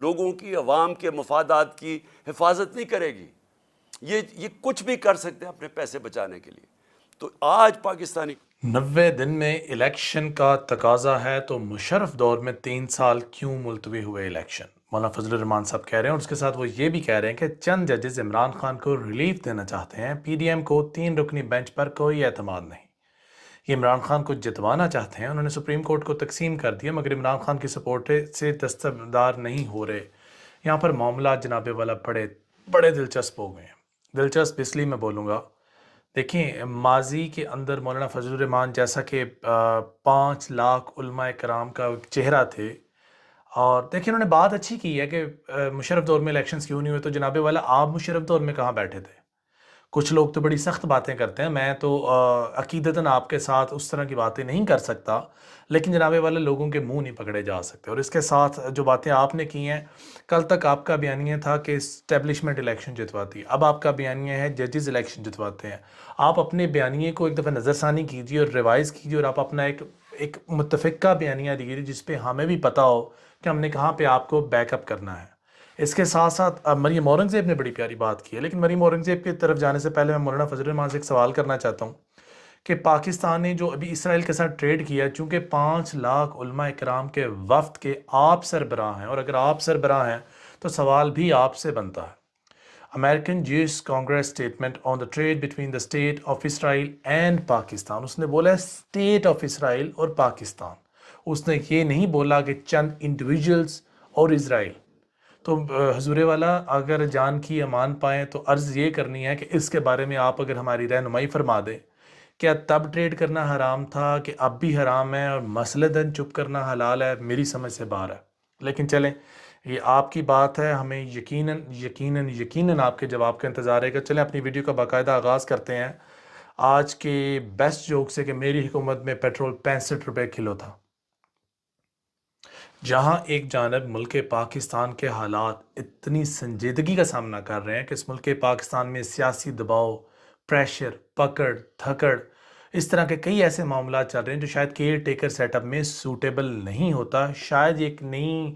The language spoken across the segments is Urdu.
لوگوں کی، عوام کے مفادات کی حفاظت نہیں کرے گی. یہ کچھ بھی کر سکتے ہیں اپنے پیسے بچانے کے لیے. تو آج پاکستانی 90 دن میں الیکشن کا تقاضا ہے تو مشرف دور میں 3 سال کیوں ملتوی ہوئے الیکشن؟ مولانا فضل الرحمان صاحب کہہ رہے ہیں، اور اس کے ساتھ وہ یہ بھی کہہ رہے ہیں کہ چند ججز عمران خان کو ریلیف دینا چاہتے ہیں. پی ڈی ایم کو 3 رکنی بینچ پر کوئی اعتماد نہیں. یہ عمران خان کو جتوانا چاہتے ہیں. انہوں نے سپریم کورٹ کو تقسیم کر دیا مگر عمران خان کی سپورٹ سے دستبردار نہیں ہو رہے. یہاں پر معاملات جناب والا بڑے دلچسپ ہو گئے ہیں. دلچسپ اس لیے میں بولوں گا، دیکھیں ماضی کے اندر مولانا فضل الرحمان جیسا کہ 5 لاکھ علماء کرام کا ایک چہرہ تھے، اور دیکھیں انہوں نے بات اچھی کی ہے کہ مشرف دور میں الیکشنز کیوں نہیں ہوئے. تو جناب والا آپ مشرف دور میں کہاں بیٹھے تھے؟ کچھ لوگ تو بڑی سخت باتیں کرتے ہیں، میں تو عقیدتاً آپ کے ساتھ اس طرح کی باتیں نہیں کر سکتا، لیکن جناب والے لوگوں کے منہ نہیں پکڑے جا سکتے. اور اس کے ساتھ جو باتیں آپ نے کی ہیں، کل تک آپ کا بیانیہ تھا کہ اسٹیبلشمنٹ الیکشن جتواتی ہے، اب آپ کا بیانیہ ہے ججز الیکشن جتواتے ہیں. آپ اپنے بیانیے کو ایک دفعہ نظر ثانی کیجیے اور ریوائز کیجیے، اور آپ اپنا ایک متفقہ بیانیہ دیجیے جس پہ ہمیں بھی پتہ ہو کہ ہم نے کہاں پہ آپ کو بیک اپ کرنا ہے. اس کے ساتھ ساتھ مریم اورنگزیب نے بڑی پیاری بات کی ہے، لیکن مریم اورنگزیب کی طرف جانے سے پہلے میں مولانا فضل الرحمان سے ایک سوال کرنا چاہتا ہوں کہ پاکستان نے جو ابھی اسرائیل کے ساتھ ٹریڈ کیا ہے، چونکہ 5 لاکھ علماء کرام کے وفد کے آپ سربراہ ہیں، اور اگر آپ سربراہ ہیں تو سوال بھی آپ سے بنتا ہے. American Jewish Congress statement on the trade between the state of Israel and Pakistan. اس نے بولا ہے اسٹیٹ آف اسرائیل اور پاکستان. اس نے یہ نہیں بولا کہ چند انڈیویجولز اور اسرائیل. تو حضور والا اگر جان کی امان پائیں تو عرض یہ کرنی ہے کہ اس کے بارے میں آپ اگر ہماری رہنمائی فرما دیں، کیا تب ٹریڈ کرنا حرام تھا کہ اب بھی حرام ہے اور مسلدن چپ کرنا حلال ہے؟ میری سمجھ سے باہر ہے. لیکن چلیں، یہ آپ کی بات ہے، ہمیں یقیناً آپ کے جواب کا انتظار ہے. کہ چلیں اپنی ویڈیو کا باقاعدہ آغاز کرتے ہیں آج کے بیسٹ جوک سے کہ میری حکومت میں پیٹرول 65 روپے کلو تھا. جہاں ایک جانب ملک پاکستان کے حالات اتنی سنجیدگی کا سامنا کر رہے ہیں کہ اس ملک پاکستان میں سیاسی دباؤ، پریشر، پکڑ دھکڑ، اس طرح کے کئی ایسے معاملات چل رہے ہیں جو شاید کیئر ٹیکر سیٹ اپ میں سوٹیبل نہیں ہوتا. شاید یہ ایک نئی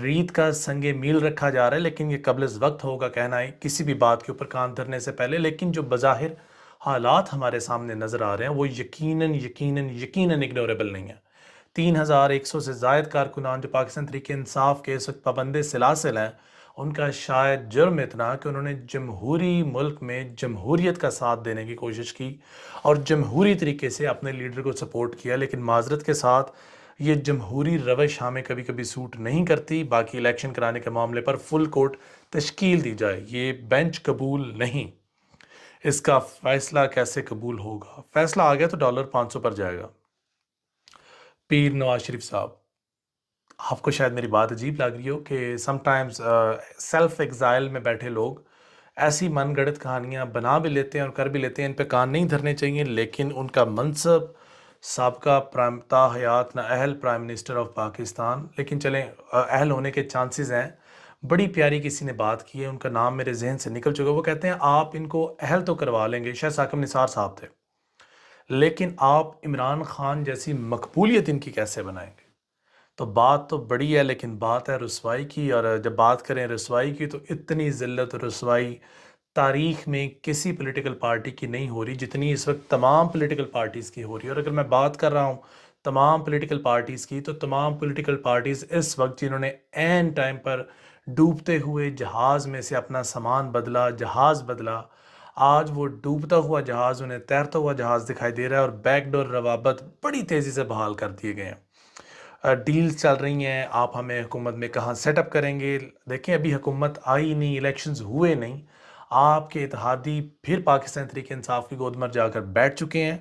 ریت کا سنگ میل رکھا جا رہا ہے، لیکن یہ قبل از وقت ہوگا کہنا ہے کسی بھی بات کے اوپر کان دھرنے سے پہلے. لیکن جو بظاہر حالات ہمارے سامنے نظر آ رہے ہیں وہ یقیناً اگنوریبل نہیں ہیں. 3100 سے زائد کارکنان جو پاکستان تحریک انصاف کے اس وقت پابند سلاسل ہیں، ان کا شاید جرم اتنا کہ انہوں نے جمہوری ملک میں جمہوریت کا ساتھ دینے کی کوشش کی اور جمہوری طریقے سے اپنے لیڈر کو سپورٹ کیا. لیکن معذرت کے ساتھ یہ جمہوری روش ہمیں کبھی کبھی سوٹ نہیں کرتی. باقی الیکشن کرانے کے معاملے پر فل کورٹ تشکیل دی جائے، یہ بینچ قبول نہیں. اس کا فیصلہ کیسے قبول ہوگا؟ فیصلہ آ گیا تو ڈالر 500 پر جائے گا. پیر نواز شریف صاحب، آپ کو شاید میری بات عجیب لگ رہی ہو کہ سم ٹائمز سیلف ایگزائل میں بیٹھے لوگ ایسی من گڑت کہانیاں بنا بھی لیتے ہیں اور کر بھی لیتے ہیں. ان پہ کان نہیں دھرنے چاہیے، لیکن ان کا منصب سابقہ تا حیات نااہل پرائم منسٹر آف پاکستان، لیکن چلیں اہل ہونے کے چانسز ہیں. بڑی پیاری کسی نے بات کی ہے، ان کا نام میرے ذہن سے نکل چکا. وہ کہتے ہیں آپ ان کو اہل تو کروا لیں گے، شاید ثاقب نثار صاحب تھے، لیکن آپ عمران خان جیسی مقبولیت ان کی کیسے بنائیں گے؟ تو بات تو بڑی ہے، لیکن بات ہے رسوائی کی. اور جب بات کریں رسوائی کی تو اتنی ذلت اور رسوائی تاریخ میں کسی پولیٹیکل پارٹی کی نہیں ہو رہی جتنی اس وقت تمام پولیٹیکل پارٹیز کی ہو رہی ہے. اور اگر میں بات کر رہا ہوں تمام پولیٹیکل پارٹیز کی، تو تمام پولیٹیکل پارٹیز اس وقت جنہوں نے عین ٹائم پر ڈوبتے ہوئے جہاز میں سے اپنا سامان بدلا، جہاز بدلا، آج وہ ڈوبتا ہوا جہاز انہیں تیرتا ہوا جہاز دکھائی دے رہا ہے. اور بیک ڈور روابط بڑی تیزی سے بحال کر دیے گئے ہیں. ڈیلز چل رہی ہیں، آپ ہمیں حکومت میں کہاں سیٹ اپ کریں گے؟ دیکھیں ابھی حکومت آئی نہیں، الیکشنز ہوئے نہیں، آپ کے اتحادی پھر پاکستان تحریک انصاف کی گود میں جا کر بیٹھ چکے ہیں.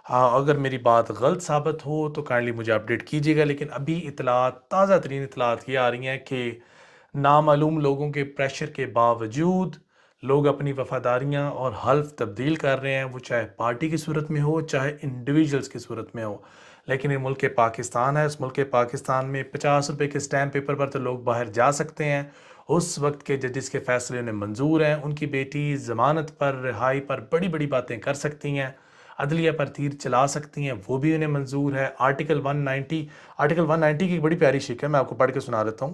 اگر میری بات غلط ثابت ہو تو کائنڈلی مجھے اپڈیٹ کیجیے گا. لیکن ابھی اطلاعات، تازہ ترین اطلاعات یہ آ رہی ہیں کہ نامعلوم لوگوں کے پریشر کے باوجود لوگ اپنی وفاداریاں اور حلف تبدیل کر رہے ہیں، وہ چاہے پارٹی کی صورت میں ہو چاہے انڈیویجولز کی صورت میں ہو. لیکن یہ ملک پاکستان ہے، اس ملک پاکستان میں 50 روپے کے سٹیمپ پیپر پر تو لوگ باہر جا سکتے ہیں. اس وقت کے ججز کے فیصلے انہیں منظور ہیں. ان کی بیٹی ضمانت پر، رہائی پر بڑی بڑی باتیں کر سکتی ہیں، عدلیہ پر تیر چلا سکتی ہیں، وہ بھی انہیں منظور ہے. آرٹیکل 190 کی ایک بڑی پیاری شک ہے، میں آپ کو پڑھ کے سنا دیتا ہوں.